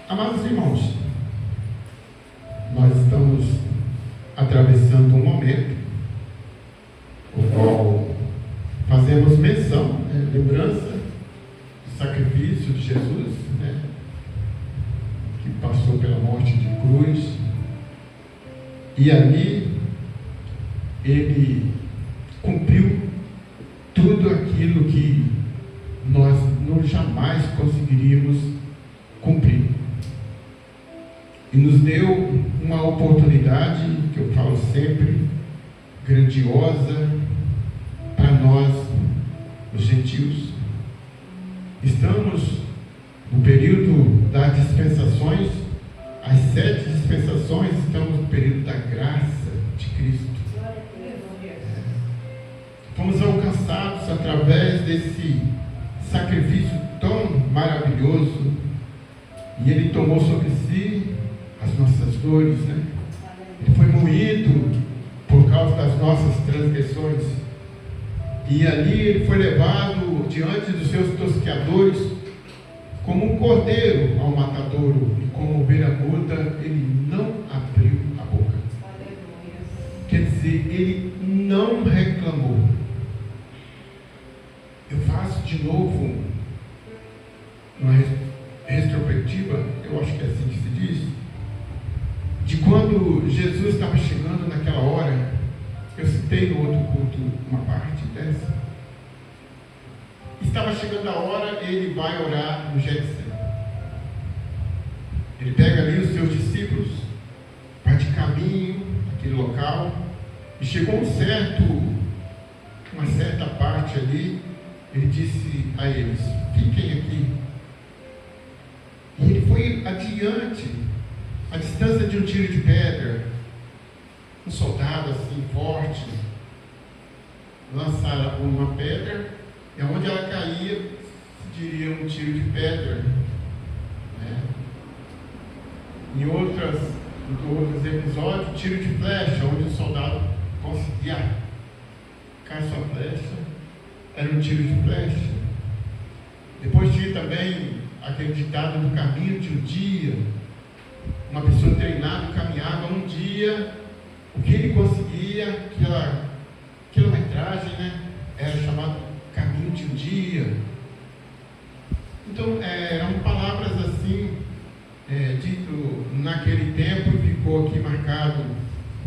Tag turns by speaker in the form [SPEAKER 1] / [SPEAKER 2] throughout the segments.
[SPEAKER 1] Amados irmãos, nós estamos atravessando um momento o qual fazemos menção, lembrança do sacrifício de Jesus, que passou pela morte de cruz, e ali ele cumpriu tudo aquilo que nós não jamais conseguiríamos cumprir. E nos deu uma oportunidade, que eu falo sempre, grandiosa para nós, os gentios. Estamos no período das dispensações, as 7 dispensações, estamos no período da graça de Cristo. Fomos alcançados através desse sacrifício tão maravilhoso, e Ele tomou sobre si as nossas dores, Ele foi moído por causa das nossas transgressões, e ali Ele foi levado diante dos seus tosqueadores como um cordeiro ao matadouro, e como ovelha muda, Ele não abriu a boca. Quer dizer, Ele não reclamou. Eu faço de novo uma retrospectiva, eu acho que é assim que se diz, de quando Jesus estava chegando naquela hora. Eu citei no outro culto uma parte dessa. Estava chegando a hora, ele vai orar no Getsemane. Ele pega ali os seus discípulos, vai de caminho naquele local, e chegou uma certa parte ali. Ele disse a eles: fiquem aqui. E ele foi adiante, a distância de um tiro de pedra. Um soldado assim forte lançara uma pedra, e onde ela caía, se diria um tiro de pedra. Em outros episódios, tiro de flecha, onde o soldado conseguia cair sua flecha, era um tiro de flecha. Depois tinha também aquele ditado do caminho de um dia. Uma pessoa treinada caminhava um dia, o que ele conseguia, aquela quilometragem, era chamado caminho de um dia. Então, eram palavras assim, dito naquele tempo, ficou aqui marcado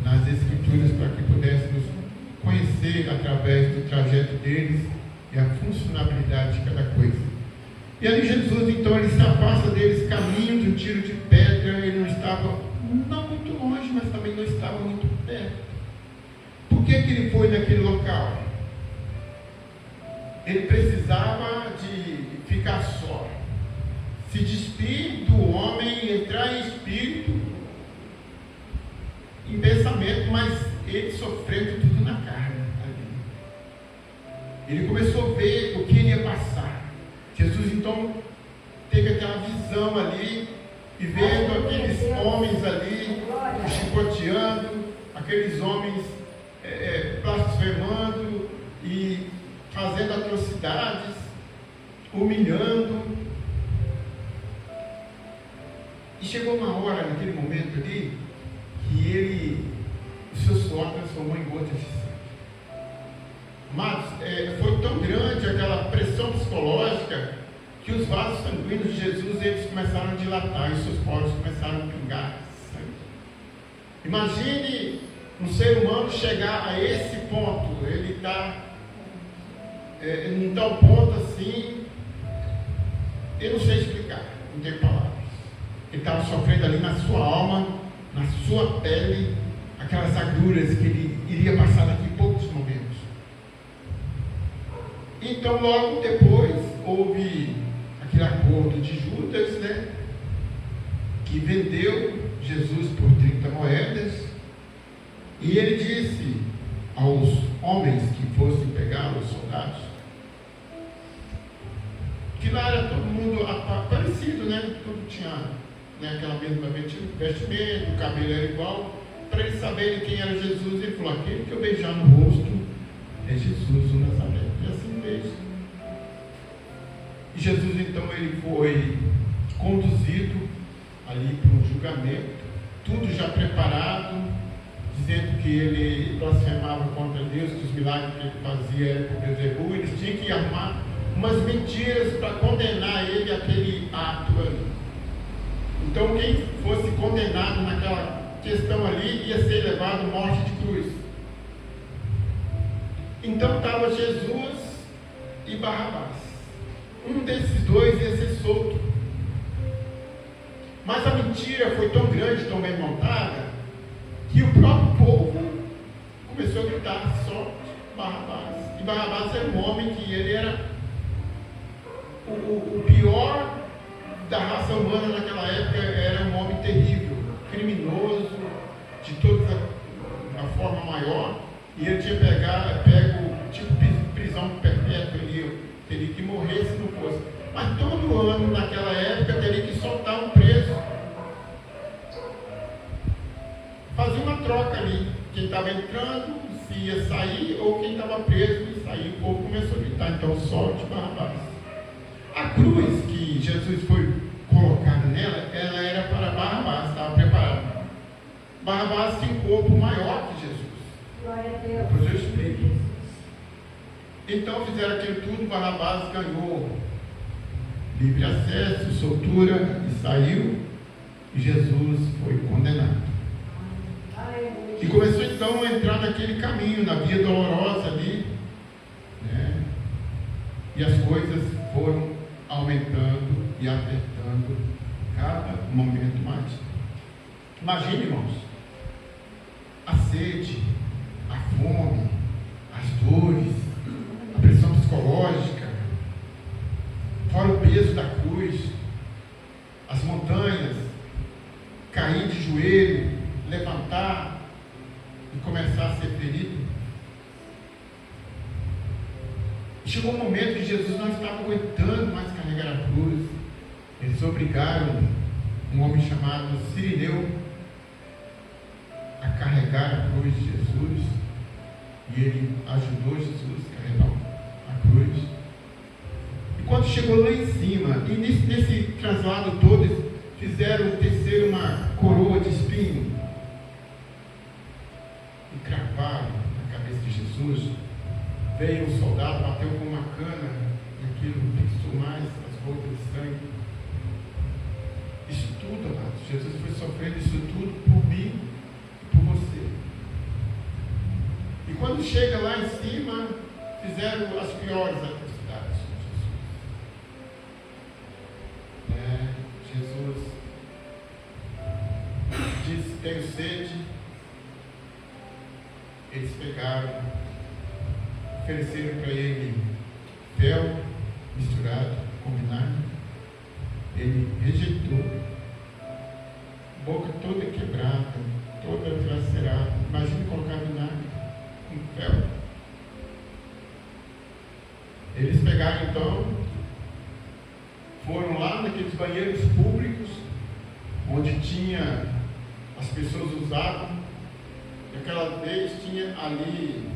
[SPEAKER 1] nas Escrituras, para que pudéssemos conhecer através do trajeto deles e a funcionalidade de cada coisa. E ali Jesus, então, ele se afasta deles, caminho de um tiro de pedra. Ele não estava muito longe, mas também não estava muito perto. Por que ele foi naquele local? Ele precisava de ficar só, se despir do homem, entrar em espírito, em pensamento, mas ele sofrendo tudo na carne ali. Ele começou a ver o que ele ia passar. Jesus então teve aquela visão ali, e vendo aqueles homens ali chicoteando, aqueles homens blasfemando e fazendo atrocidades, humilhando. E chegou uma hora naquele momento ali que o seu suor transformou em gotas de sangue. Mas foi tão grande aquela pressão psicológica que os vasos sanguíneos de Jesus, eles começaram a dilatar, e seus poros começaram a pingar sangue. Imagine um ser humano chegar a esse ponto. Ele está em tal ponto assim, eu não sei explicar, não tenho palavras. Ele estava sofrendo ali na sua alma, na sua pele, aquelas agruras que ele iria passar daqui a poucos momentos. Então, logo depois, houve aquele acordo de Judas, que vendeu Jesus por 30 moedas, e ele disse aos homens que fossem pegá-lo, os soldados, que lá era todo mundo parecido, tudo tinha aquela mesma vestimenta, o cabelo era igual. Para eles saberem quem era Jesus, ele falou: aquele que eu beijar no rosto é Jesus o Nazareno. E assim mesmo. E Jesus então ele foi conduzido julgamento, tudo já preparado, dizendo que ele blasfemava contra Deus, que os milagres que ele fazia eram por Beelzebul. Eles tinham que arrumar umas mentiras para condenar ele àquele ato ali. Então quem fosse condenado naquela questão ali ia ser levado à morte de cruz. Então estava Jesus e Barrabás. Um desses dois ia ser solto. Mas a mentira foi tão grande, tão bem montada, que o próprio povo começou a gritar: solte Barrabás. E Barrabás era um homem que ele era o pior da raça humana naquela época. Era um homem terrível, criminoso, de toda a forma maior. E ele tinha pego tipo prisão perpétua, ele teria que morrer se não fosse. Mas todo ano, naquela época, teria que soltar um preso. Fazia uma troca ali. Quem estava entrando, se ia sair, ou quem estava preso, ia sair. O povo começou a gritar: então solte Barrabás. A cruz que Jesus foi colocado nela, ela era para Barrabás, estava preparada. Barrabás tinha um corpo maior que Jesus.
[SPEAKER 2] Glória a Deus.
[SPEAKER 1] Depois eu explico. Então fizeram aquilo tudo. Barrabás ganhou livre acesso, soltura, e saiu. E Jesus foi condenado. E começou então a entrar naquele caminho, na via dolorosa ali, né? E as coisas foram aumentando e apertando cada momento mais. Imagine, irmãos, a sede, a fome, as dores, a pressão psicológica, fora o peso da cruz, as montanhas, cair de joelho, levantar e começar a ser ferido. Chegou um momento que Jesus não estava aguentando mais carregar a cruz. Eles obrigaram um homem chamado Cirineu a carregar a cruz de Jesus, e ele ajudou Jesus a carregar a cruz. E quando chegou lá em cima, e nesse traslado todo, eles fizeram tecer uma coroa de espinho e cravaram na cabeça de Jesus. Veio um soldado, bateu com uma cana, e aquilo fixou mais as gotas de sangue. Isso tudo, amados, Jesus foi sofrendo isso tudo por mim e por você. E quando chega lá em cima, fizeram as piores atrocidades com Jesus. Jesus disse: tenho sede. Eles pegaram, ofereceram para ele fel misturado com vinagre. Ele rejeitou, boca toda quebrada, toda dilacerada. Imagine colocar vinagre com fel. Eles pegaram então, foram lá naqueles banheiros públicos, onde tinha, as pessoas usavam. Naquela vez tinha ali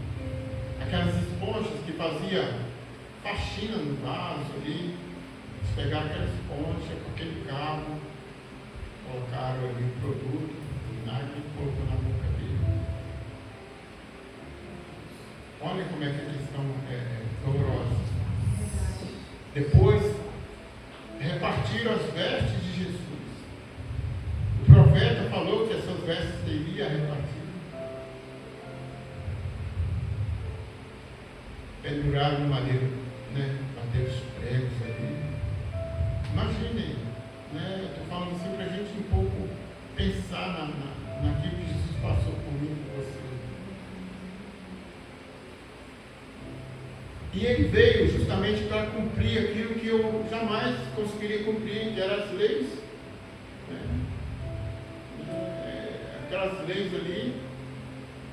[SPEAKER 1] aquelas esponjas que fazia faxina no vaso ali. Eles pegaram aquela esponja com aquele cabo, colocaram ali o produto, o vinagre, e colocou na boca dele. Olha como é que a questão é dolorosa. Depois repartiram as vestes de Jesus. O profeta falou que essas vestes teria repartido. Penduraram no madeiro, né? Bateram os pregos ali. Imaginem, né? Estou falando assim para a gente um pouco pensar naquilo que Jesus passou por mim e por você. E ele veio justamente para cumprir aquilo que eu jamais conseguiria cumprir, que eram as leis. Aquelas leis ali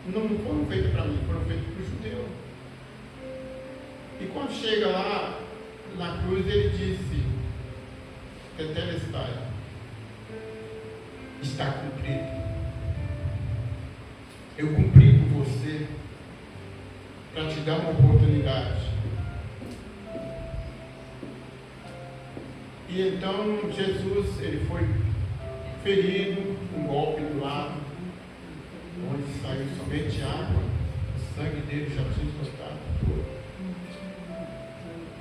[SPEAKER 1] não foram feitas para mim, foram feitas para o judeu. E quando chega lá na cruz, ele disse: Tetelestai, está cumprido. Eu cumpri com você para te dar uma oportunidade. E então Jesus, ele ferido, um golpe do lado, onde saiu somente água, o sangue dele já tinha encostado todo.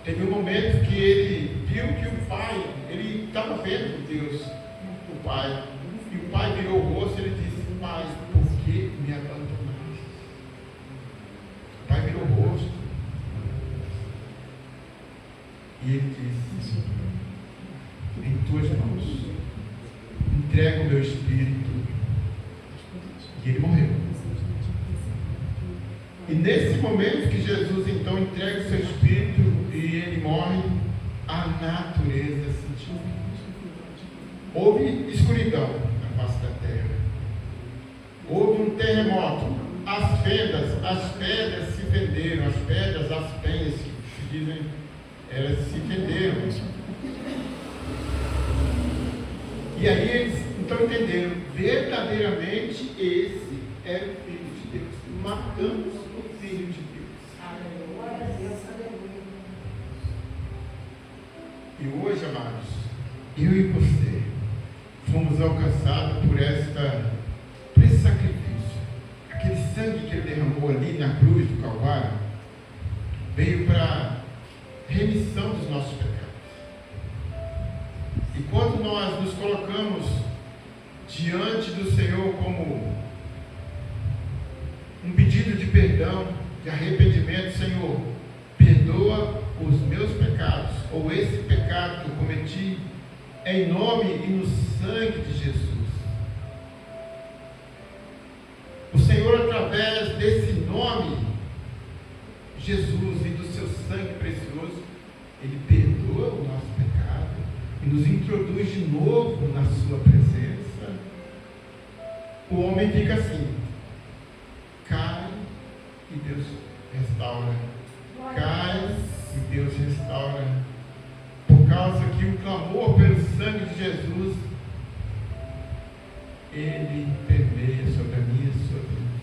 [SPEAKER 1] Teve um momento que ele viu que o pai, ele estava vendo Deus, o pai, e o pai virou o rosto e ele disse: Pai, por que me abandonaste? O pai virou o rosto e ele disse: em tuas mãos entrego o meu espírito. E ele morreu. E nesse momento que Jesus então entrega o seu espírito e ele morre, a natureza sentiu. Houve escuridão na face da terra. Houve um terremoto. As pedras se fenderam, as pedras, as penhas que se dizem, elas se fenderam. E aí eles então entenderam, verdadeiramente esse é o Filho de Deus. Matamos o Filho de Deus. E hoje, amados, eu e você fomos alcançados por esse sacrifício. Aquele sangue que ele derramou ali na cruz do Calvário veio para remissão dos nossos pecados. E quando nós nos colocamos diante do Senhor como um pedido de perdão, de arrependimento: Senhor, perdoa os meus pecados, ou esse pecado que eu cometi, em nome e no sangue de Jesus. O Senhor, através desse nome, Jesus, e do seu sangue precioso, ele perdoa o nosso pecado e nos introduz de novo na sua presença. O homem fica assim, cai e Deus restaura, cai e Deus restaura, por causa que o clamor pelo sangue de Jesus, ele permeia sobre a minha e sobre a minha.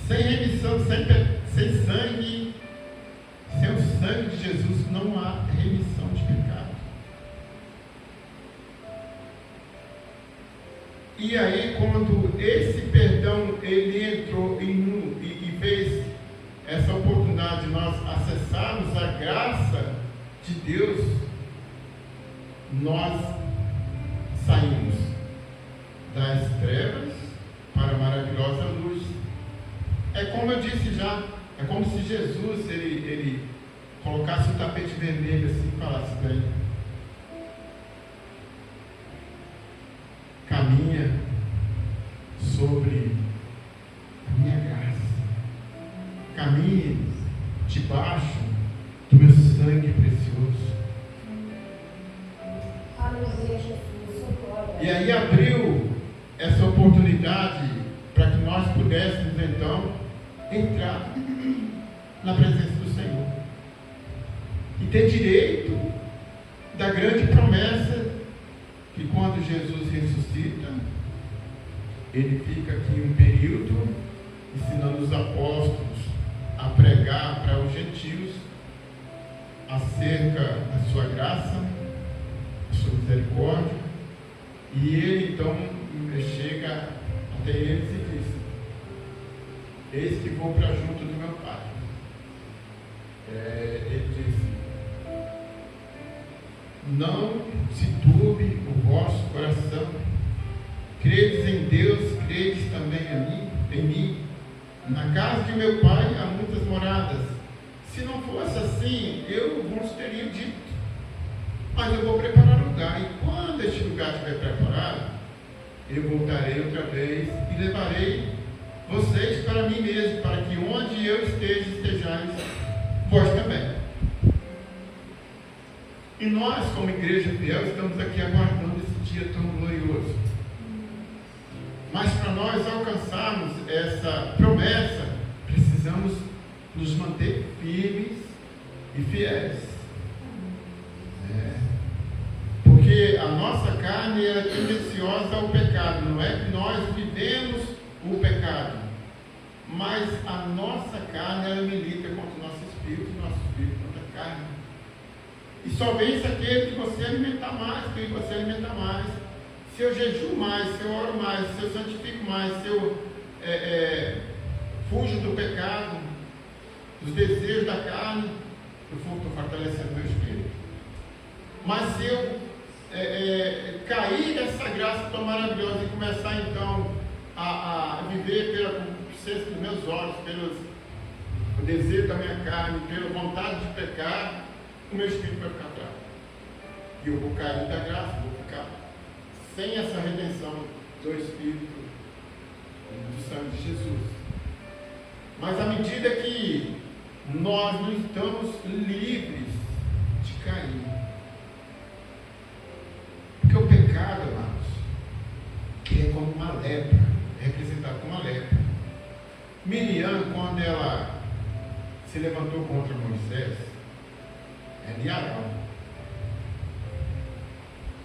[SPEAKER 1] Sem remissão, sem sangue, sem o sangue de Jesus, não há remissão de pecado. E aí, quando esse perdão ele entrou e fez essa oportunidade de nós acessarmos a graça de Deus, nós saímos das trevas para a maravilhosa luz. É como eu disse já, é como se Jesus ele colocasse um tapete vermelho assim e falasse: bem, caminha sobre a minha graça, caminhe debaixo do meu sangue precioso. E aí abriu essa oportunidade para que nós pudéssemos então entrar na presença do Senhor e ter direito da grande promessa que quando Jesus ressuscita, ele fica aqui um período ensinando os apóstolos a pregar para os gentios acerca da sua graça, da sua misericórdia, e ele então chega até eles e diz: eis que vou para junto do meu Pai. Ele disse: não se turbe o vosso coração, credes em Deus, credes também em mim. Na casa de meu Pai há muitas moradas. Se não fosse assim, eu vos teria dito, mas eu vou preparar lugar, e quando este lugar estiver preparado, eu voltarei outra vez e levarei vocês para mim mesmo, para que onde eu esteja, estejais vós também. E nós, como igreja fiel, estamos aqui aguardando esse dia tão glorioso. Mas para nós alcançarmos essa promessa, precisamos nos manter firmes e fiéis. Porque a nossa carne é tendenciosa ao pecado. Não é que nós vivemos o pecado, mas a nossa carne ela milita contra o nosso espírito contra a carne. E só vence aquele que você alimentar mais, se eu jejuo mais, se eu oro mais, se eu santifico mais, se eu fujo do pecado, dos desejos da carne, eu estou fortalecendo meu espírito. Mas se eu cair dessa graça tão maravilhosa e começar então a viver pela consciência dos meus olhos, pelo desejo da minha carne, pela vontade de pecar, o meu espírito vai ficar fraco. E eu vou cair da graça, vou ficar sem essa redenção do Espírito, do sangue de Jesus. Mas à medida que nós não estamos livres de cair, porque o pecado, amados, é como uma lepra, é representado como uma lepra. Miriam, quando ela se levantou contra Moisés, de Arão,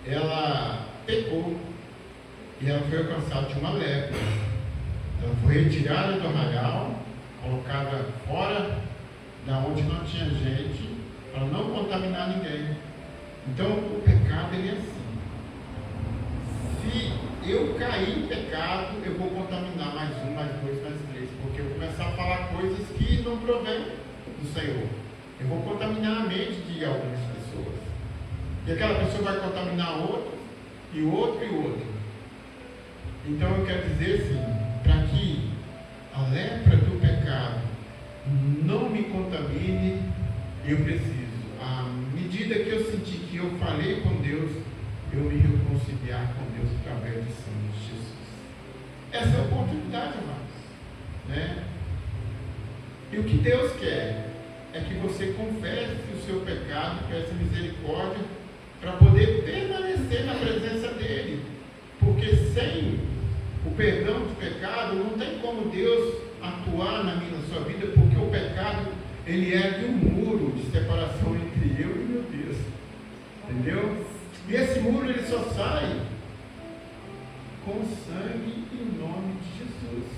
[SPEAKER 1] ela pecou e ela foi alcançada de uma lepra. Ela foi retirada do arraial, colocada fora da onde não tinha gente, para não contaminar ninguém. Então o pecado ele é assim. Se eu cair em pecado, eu vou contaminar mais um, mais dois, mais três, porque eu vou começar a falar coisas que não provêm do Senhor. Eu vou contaminar a mente de algumas pessoas. E aquela pessoa vai contaminar outro, e outro, e outro. Então eu quero dizer assim, para que a lepra do pecado não me contamine, eu preciso, à medida que eu senti que eu falei com Deus, eu me reconciliar com Deus através do sangue de Jesus. Essa é a oportunidade, amados, né? E o que Deus quer é que você confesse o seu pecado, peça misericórdia, para poder permanecer na presença dEle. Porque sem o perdão do pecado, não tem como Deus atuar na sua vida, porque o pecado, ele é de um muro de separação entre eu e meu Deus. Entendeu? E esse muro, ele só sai com o sangue e o nome de Jesus.